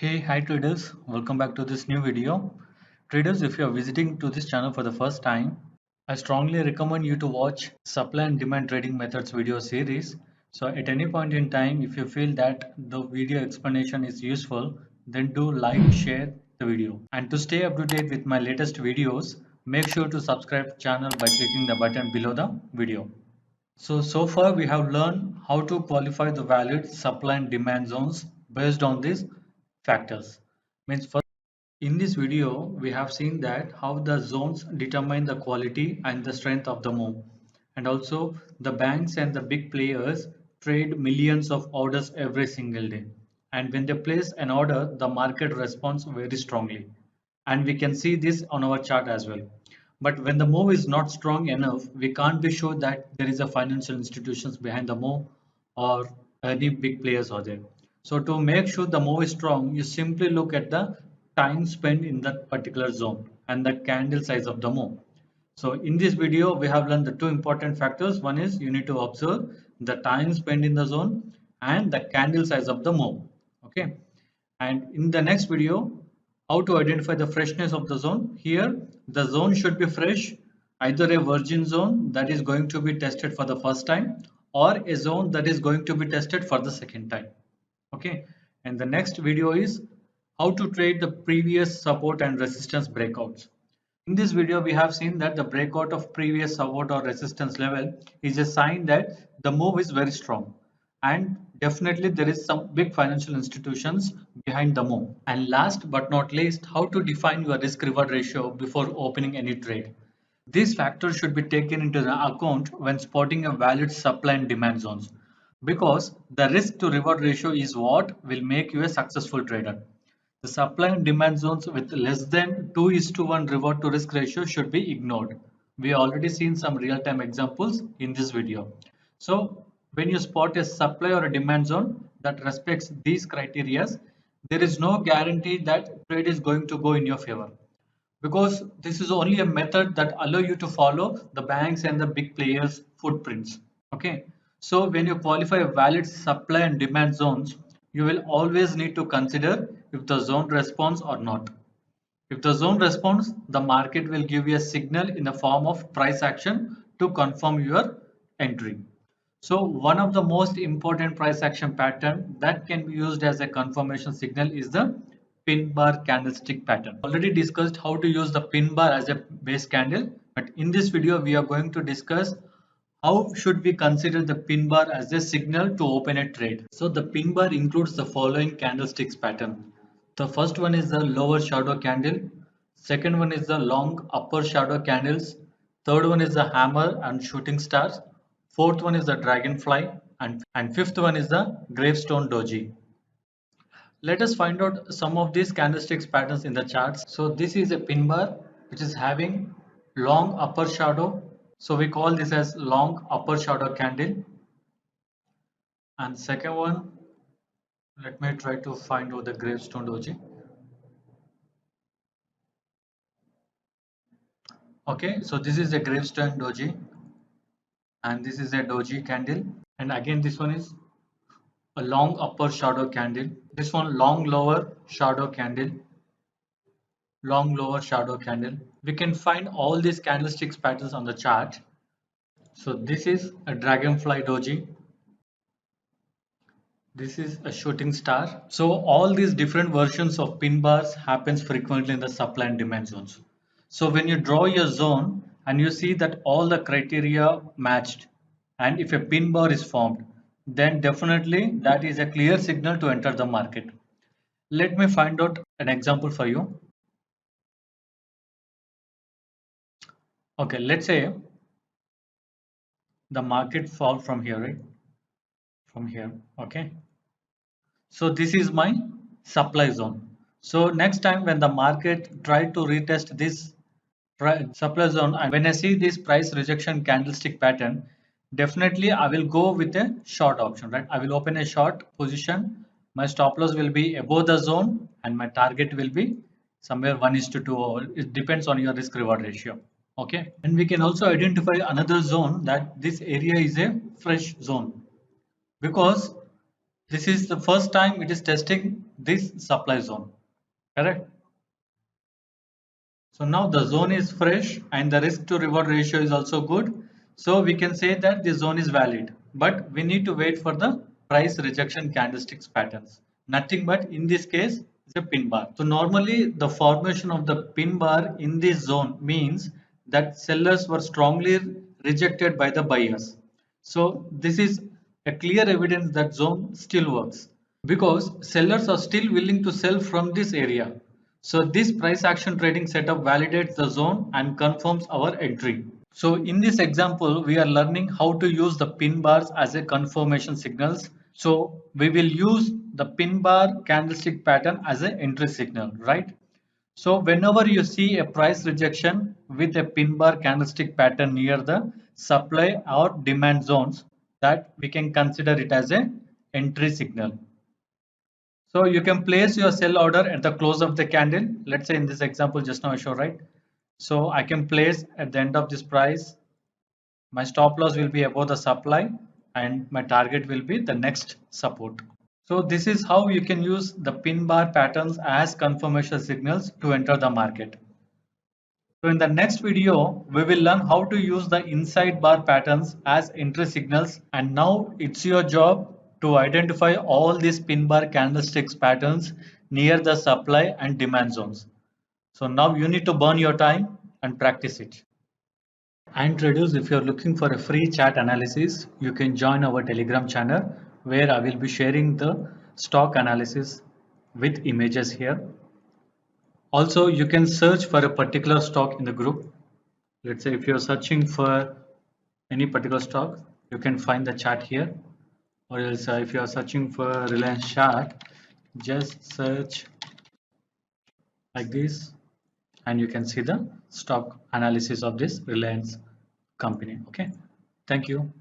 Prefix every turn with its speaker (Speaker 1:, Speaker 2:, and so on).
Speaker 1: Hi traders, welcome back to this new video. Traders, if you are visiting to this channel for the first time, I strongly recommend you to watch supply and demand trading methods video series. So at any point in time, if you feel that the video explanation is useful, then do like, share the video. And to stay up to date with my latest videos, make sure to subscribe channel by clicking the button below the video. So far we have learned how to qualify the valid supply and demand zones based on these factors. Means first, in this video, we have seen that how the zones determine the quality and the strength of the move. And also the banks and the big players trade millions of orders every single day. And when they place an order, the market responds very strongly. And we can see this on our chart as well. But when the move is not strong enough, we can't be sure that there is a financial institutions behind the move or any big players are there. So to make sure the move is strong, you simply look at the time spent in that particular zone and the candle size of the move. So in this video, we have learned the two important factors. One is you need to observe the time spent in the zone and the candle size of the move. Okay. And in the next video, how to identify the freshness of the zone. Here, the zone should be fresh, either a virgin zone that is going to be tested for the first time or a zone that is going to be tested for the second time. Okay. And the next video is how to trade the previous support and resistance breakouts. In this video, we have seen that the breakout of previous support or resistance level is a sign that the move is very strong. And definitely there is some big financial institutions behind the move. And last but not least, how to define your risk reward ratio before opening any trade. These factors should be taken into the account when spotting a valid supply and demand zones because the risk to reward ratio is what will make you a successful trader. The supply and demand zones with less than 2:1 reward to risk ratio should be ignored. We already seen some real-time examples in this video. So when you spot a supply or a demand zone that respects these criteria, there is no guarantee that trade is going to go in your favor because this is only a method that allow you to follow the banks and the big players footprints. Okay, so when you qualify a valid supply and demand zones, you will always need to consider if the zone responds or not. If the zone responds, the market will give you a signal in the form of price action to confirm your entry. So one of the most important price action pattern that can be used as a confirmation signal is the pin bar candlestick pattern. Already discussed how to use the pin bar as a base candle, but in this video we are going to discuss how should we consider the pin bar as a signal to open a trade. So the pin bar includes the following candlesticks pattern. The first one is the lower shadow candle, second one is the long upper shadow candles, third one is the hammer and shooting stars, fourth one is the dragonfly, and fifth one is the gravestone doji. Let us find out some of these candlesticks patterns in the charts. So this is a pin bar which is having long upper shadow. So we call this as long upper shadow candle. And second one, let me try to find out the gravestone doji. Okay, so this is a gravestone doji and this is a doji candle. And again this one is a long upper shadow candle. This one long lower shadow candle, long lower shadow candle. We can find all these candlesticks patterns on the chart. So this is a dragonfly doji. This is a shooting star. So all these different versions of pin bars happens frequently in the supply and demand zones. So when you draw your zone and you see that all the criteria matched and if a pin bar is formed, then definitely that is a clear signal to enter the market. Let me find out an example for you. Okay, let's say the market fall from here, right? From here, okay. So this is my supply zone. So next time when the market try to retest this supply zone and when I see this price rejection candlestick pattern, definitely I will go with a short option, right? I will open a short position. My stop loss will be above the zone and my target will be somewhere 1:2 or it depends on your risk reward ratio. Okay. And we can also identify another zone that this area is a fresh zone because this is the first time it is testing this supply zone, correct? So now the zone is fresh and the risk to reward ratio is also good. So we can say that the zone is valid, but we need to wait for the price rejection candlesticks patterns. Nothing but in this case is a pin bar. So normally the formation of the pin bar in this zone means that sellers were strongly rejected by the buyers. So this is a clear evidence that zone still works because sellers are still willing to sell from this area. So this price action trading setup validates the zone and confirms our entry. So in this example, we are learning how to use the pin bars as a confirmation signals. So we will use the pin bar candlestick pattern as an entry signal, right? So whenever you see a price rejection with a pin bar candlestick pattern near the supply or demand zones, that we can consider it as a entry signal. So you can place your sell order at the close of the candle. Let's say in this example just now I show, right? So I can place at the end of this price, my stop loss will be above the supply and my target will be the next support. So this is how you can use the pin bar patterns as confirmation signals to enter the market. So in the next video, we will learn how to use the inside bar patterns as entry signals. And now it's your job to identify all these pin bar candlesticks patterns near the supply and demand zones. So now you need to burn your time and practice it. And traders, if you're looking for a free chat analysis, you can join our Telegram channel where I will be sharing the stock analysis with images here. Also, you can search for a particular stock in the group. Let's say if you're searching for any particular stock, you can find the chart here. Or else if you are searching for Reliance chart, just search like this and you can see the stock analysis of this Reliance company. Okay, thank you.